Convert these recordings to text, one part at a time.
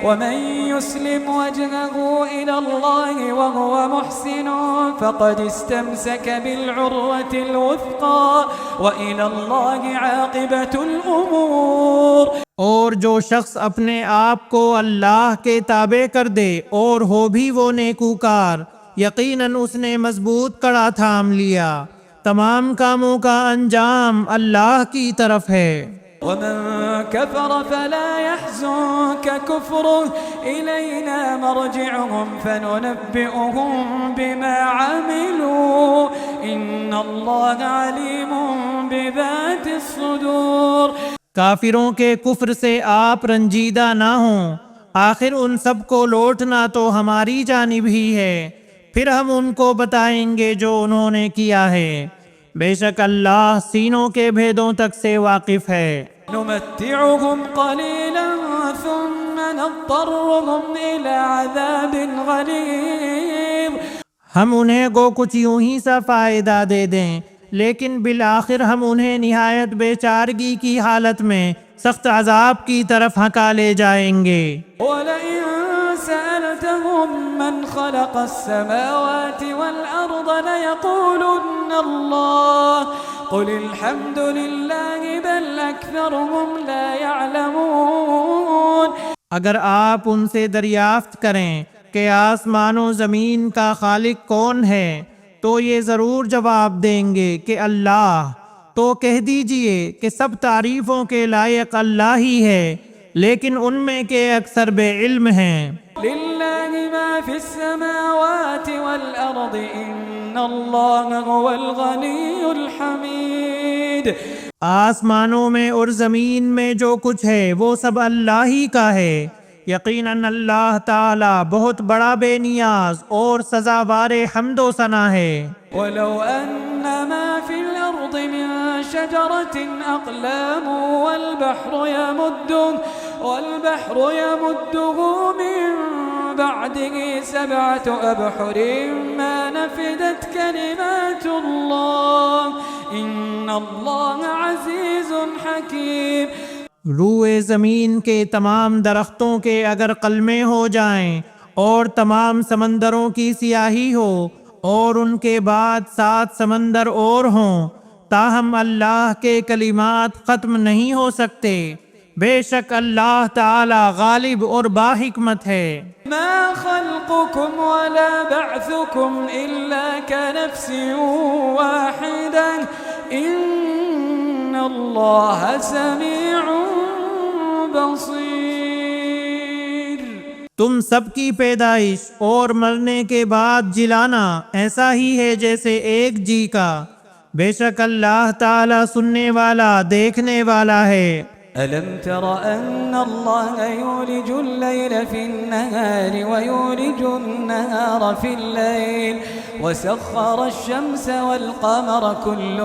ومن يسلم وجهه إلى الله وهو محسن فقد استمسك بالعروة الوثقى وإلى الله عاقبة الأمور۔ اور جو شخص اپنے آپ کو اللہ کے تابع کر دے اور ہو بھی وہ نیکوکار، یقیناً اس نے مضبوط کڑا تھام لیا، تمام کاموں کا انجام اللہ کی طرف ہے۔ ومن كفر فلا يحزنك كفره إلينا مرجعهم فننبئهم بما عملوا إن الله عليم بذات الصدور۔ کافروں کے کفر سے آپ رنجیدہ نہ ہوں، آخر ان سب کو لوٹنا تو ہماری جانب ہی ہے، پھر ہم ان کو بتائیں گے جو انہوں نے کیا ہے، بے شک اللہ سینوں کے بھیدوں تک سے واقف ہے۔ نمتعهم قليلا ثم نضطرهم إلى عذاب غليظ۔ ہم انہیں گو کچھ یوں ہی سا فائدہ دے دیں، لیکن بالآخر ہم انہیں نہایت بے چارگی کی حالت میں سخت عذاب کی طرف ہکا لے جائیں گے۔ وَلَئِن سَأَلْتَهُم مَّنْ خَلَقَ السَّمَاوَاتِ وَالْأَرْضَ لَيَقُولُنَّ اللَّهُ قُلِ الْحَمْدُ لِلَّهِ بَلْ أَكْثَرُهُمْ لَا يَعْلَمُونَ۔ اگر آپ ان سے دریافت کریں کہ آسمان و زمین کا خالق کون ہے تو یہ ضرور جواب دیں گے کہ اللہ، تو کہہ دیجئے کہ سب تعریفوں کے لائق اللہ ہی ہے، لیکن ان میں کے اکثر بے علم ہیں۔ لِلَّهِ مَا فِي السَّمَاوَاتِ وَالْأَرْضِ إِنَّ اللَّهَ هُوَ الْغَنِيُّ الْحَمِيدُ۔ آسمانوں میں اور زمین میں جو کچھ ہے وہ سب اللہ ہی کا ہے، یقیناً اللہ تعالی بہت بڑا بے نیاز اور سزاوار حمد و ثنا ہے۔ وَلَوْ أَنَّ مَا فِي الْأَرْضِ مِن شَجَرَةٍ أَقْلَامٌ وَالْبَحْرُ يَمُدُّهُ مِن بَعْدِهِ 7 أَبْحُرٍ مَا نَفِدَتْ كَلِمَاتُ اللَّهِ إِنَّ اللَّهَ عَزِيزٌ حَكِيمٌ۔ روئے زمین کے تمام درختوں کے اگر قلمے ہو جائیں اور تمام سمندروں کی سیاہی ہو اور ان کے بعد 7 سمندر اور ہوں، تاہم اللہ کے کلمات ختم نہیں ہو سکتے، بے شک اللہ تعالی غالب اور باحکمت ہے۔ ما خلقكم ولا بعثكم إلا كنفس واحدة إن الله سميع بصير۔ تم سب کی پیدائش اور مرنے کے بعد جلانا ایسا ہی ہے جیسے ایک جی کا، بے شک اللہ تعالی سننے والا دیکھنے والا ہے۔ ألم تر أن الله يولج الليل في النهار ويولج النهار في الليل وسخر الشمس والقمر كل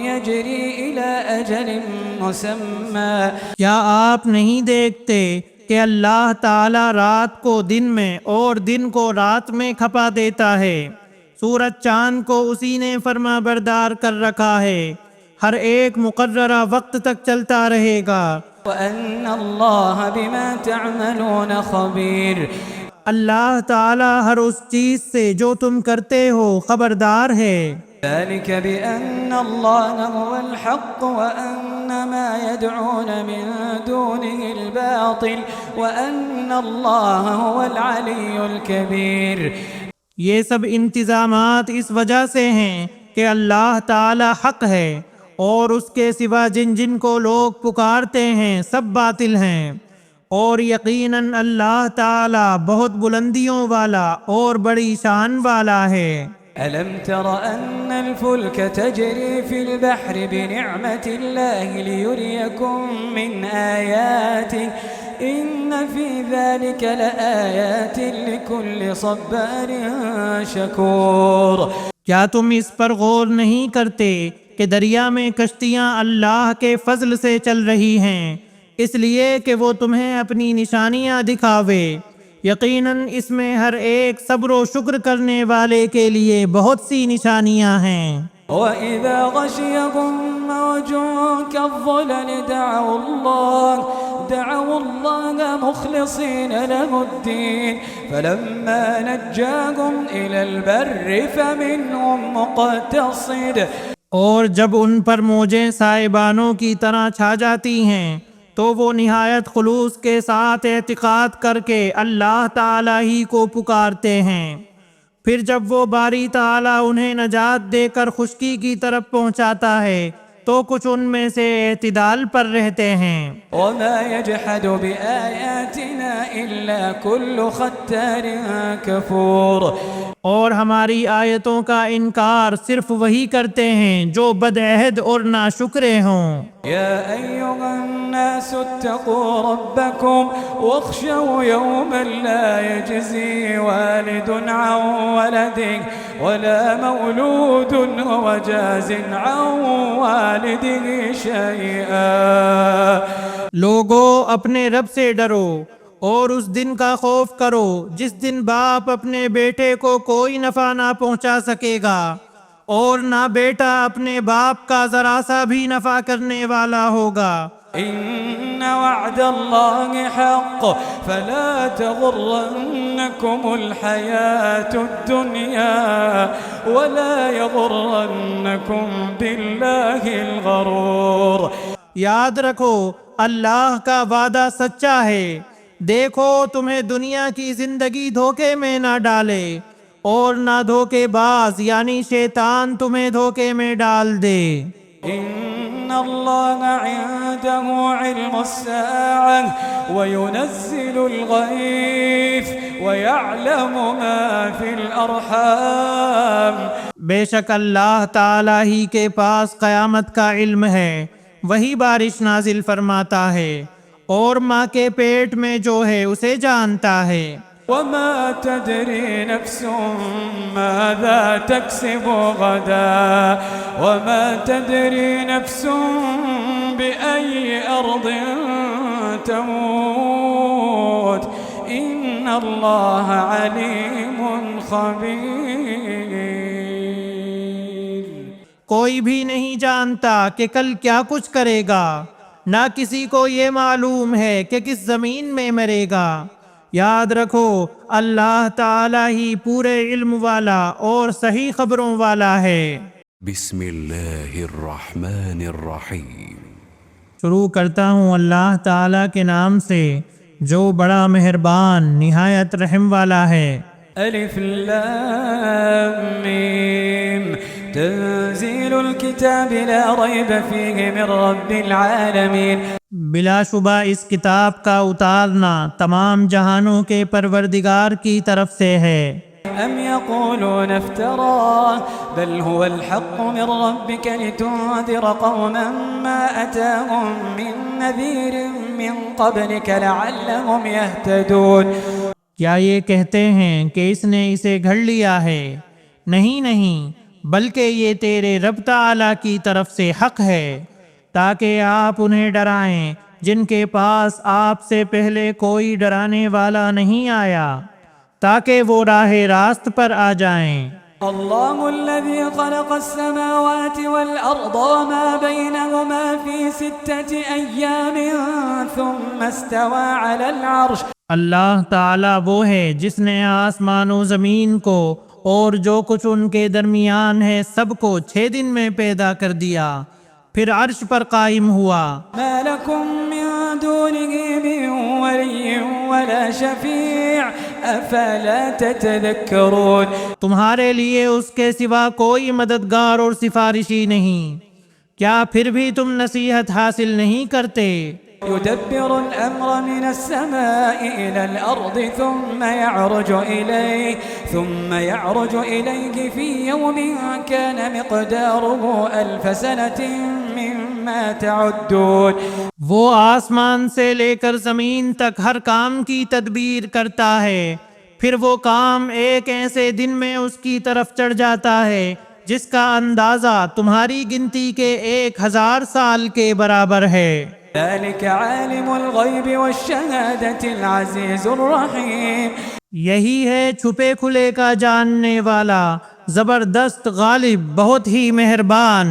يجري إلى أجل مسمى۔ کیا آپ نہیں دیکھتے کہ اللہ تعالی رات کو دن میں اور دن کو رات میں کھپا دیتا ہے، سورج چاند کو اسی نے فرما بردار کر رکھا ہے، ہر ایک مقررہ وقت تک چلتا رہے گا۔ وَأَنَّ اللَّهَ بِمَا تَعْمَلُونَ خَبِيرٌ۔ اللہ تعالی ہر اس چیز سے جو تم کرتے ہو خبردار ہے۔ ذَلِكَ بِأَنَّ اللَّهَ هُوَ الْحَقُّ وَأَنَّ مَا يَدْعُونَ مِن دُونِهِ الْبَاطِلُ وَأَنَّ اللَّهَ هُوَ الْعَلِيُّ الْكَبِيرُ۔ یہ سب انتظامات اس وجہ سے ہیں کہ اللہ تعالی حق ہے اور اس کے سوا جن جن کو لوگ پکارتے ہیں سب باطل ہیں، اور یقیناً اللہ تعالی بہت بلندیوں والا اور بڑی شان والا ہے۔ ألم تر أن الفلك تجري في البحر بنعمة الله ليريكم من آياته إن في ذلك لآيات لكل صبار شكور۔ کیا تم اس پر غور نہیں کرتے کہ دریا میں کشتیاں اللہ کے فضل سے چل رہی ہیں، اس لیے کہ وہ تمہیں اپنی نشانیاں دکھاوے، یقیناً اس میں ہر ایک صبر و شکر کرنے والے کے لیے بہت سی نشانیاں ہیں۔ وإذا غشيهم موج كالظلل دعوا الله مخلصين له الدين فلما نجاهم إلى البر فمنهم مقتصد. اور جب ان پر موجیں سائبانوں کی طرح چھا جاتی ہیں تو وہ نہایت خلوص کے ساتھ اعتقاد کر کے اللہ تعالی ہی کو پکارتے ہیں. پھر جب وہ باری تعالی انہیں نجات دے کر خشکی کی طرف پہنچاتا ہے تو کچھ ان میں سے اعتدال پر رہتے ہیں. وما يجحد بآياتنا إلا كل ختار كفور. اور ہماری آیتوں کا انکار صرف وہی کرتے ہیں جو بدعہد اور ناشکرے ہوں. يا أيها الناس اتقوا ربكم واخشوا يوما لا يجزي والد عن ولده ولا مولود هو جاز عن والده شيئا. لوگو اپنے رب سے ڈرو اور اس دن کا خوف کرو جس دن باپ اپنے بیٹے کو کوئی نفع نہ پہنچا سکے گا اور نہ بیٹا اپنے باپ کا ذرا سا بھی نفع کرنے والا ہوگا. إن وعد الله حق فلا تغرنكم الحياة الدنيا ولا يغرنكم بالله الغرور. یاد رکھو اللہ کا وعدہ سچا ہے. دیکھو تمہیں دنیا کی زندگی دھوکے میں نہ ڈالے اور نہ دھوکے باز یعنی شیطان تمہیں دھوکے میں ڈال دے. إن الله عنده علم الساعة وينزل الغيث ويعلم ما في الأرحام. بے شک اللہ تعالی ہی کے پاس قیامت کا علم ہے، وہی بارش نازل فرماتا ہے اور ماں کے پیٹ میں جو ہے اسے جانتا ہے. وما تدري نفس ماذا تكسب غدا وما تدري نفس بأي أرض تموت إن الله عليم خبير. کوئی بھی نہیں جانتا کہ کل کیا کچھ کرے گا، نہ کسی کو یہ معلوم ہے کہ کس زمین میں مرے گا. یاد رکھو اللہ تعالی ہی پورے علم والا اور صحیح خبروں والا ہے. بسم اللہ الرحمن الرحیم. شروع کرتا ہوں اللہ تعالی کے نام سے جو بڑا مہربان نہایت رحم والا ہے. الف لام میم تنزیل الكتاب لا ریب فیہ من رب العالمین. بلا شبہ اس کتاب کا اتارنا تمام جہانوں کے پروردگار کی طرف سے ہے. ام یقولون افتراه بل هو الحق من ربك لتنذر قوما ما اتاهم من نذیر من قبلك لعلهم يهتدون. کیا یہ کہتے ہیں کہ اس نے اسے گھڑ لیا ہے؟ نہیں، بلکہ یہ تیرے رب تعالی کی طرف سے حق ہے تاکہ آپ انہیں ڈرائیں جن کے پاس آپ سے پہلے کوئی ڈرانے والا نہیں آیا تاکہ وہ راہ راست پر آ جائیں. اللہ الذي خلق السماوات والأرض وما بينهما في 6 أيام ثم استوى على العرش. اللہ تعالیٰ وہ ہے جس نے آسمان و زمین کو اور جو کچھ ان کے درمیان ہے سب کو 6 دن میں پیدا کر دیا پھر عرش پر قائم ہوا. ما لكم من دونه من ولي ولا شفيع افلا تتذكرون. تمہارے لیے اس کے سوا کوئی مددگار اور سفارشی نہیں، کیا پھر بھی تم نصیحت حاصل نہیں کرتے؟ يدبر الأمر من السماء إلى الأرض ثم يعرج إليه في يوم كان مقداره 1000 سنة مما تعدون. وہ آسمان سے لے کر زمین تک ہر کام کی تدبیر کرتا ہے، پھر وہ کام ایک ایسے دن میں اس کی طرف چڑھ جاتا ہے جس کا اندازہ تمہاری گنتی کے 1000 سال کے برابر ہے. ذلك عالم الغیب والشہادة العزیز الرحیم. یہی ہے چھپے کھلے کا جاننے والا زبردست غالب بہت ہی مہربان۔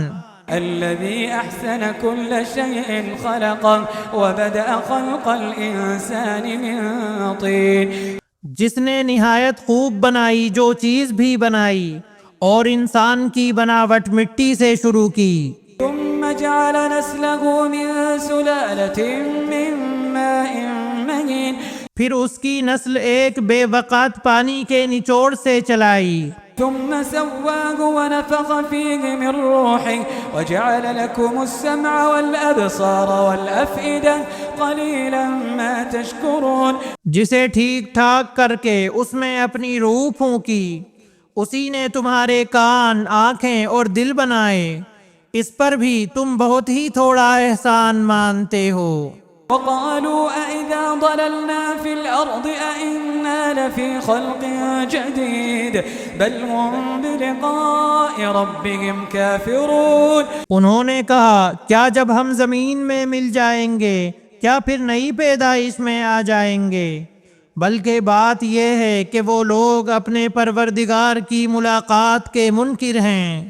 الذي أحسن كل شيء خلقه وبدأ خلق الإنسان من طين جس نے نہایت خوب بنائی جو چیز بھی بنائی اور انسان کی بناوٹ مٹی سے شروع کی۔ ثم جعل نسله من سلالة من ماء مهين پھر اس کی نسل ایک بے وقت پانی کے نچوڑ سے چلائی۔ ثم سواه ونفخ فيه من روحه وجعل لكم السمع والأبصار والأفئدة قليلا ما تشكرون جسے ٹھیک ٹھاک کر کے اس میں اپنی روح پھونکی، اسی نے تمہارے کان، آنکھیں اور دل بنائے، اس پر بھی تم بہت ہی تھوڑا احسان مانتے ہو۔ وقالوا أئذا ضللنا في الأرض أئنا لفي خلق جديد بل هم بلقاء ربهم كافرون انہوں نے کہا کیا جب ہم زمین میں مل جائیں گے کیا پھر نئی پیدائش میں آ جائیں گے؟ بلکہ بات یہ ہے کہ وہ لوگ اپنے پروردگار کی ملاقات کے منکر ہیں۔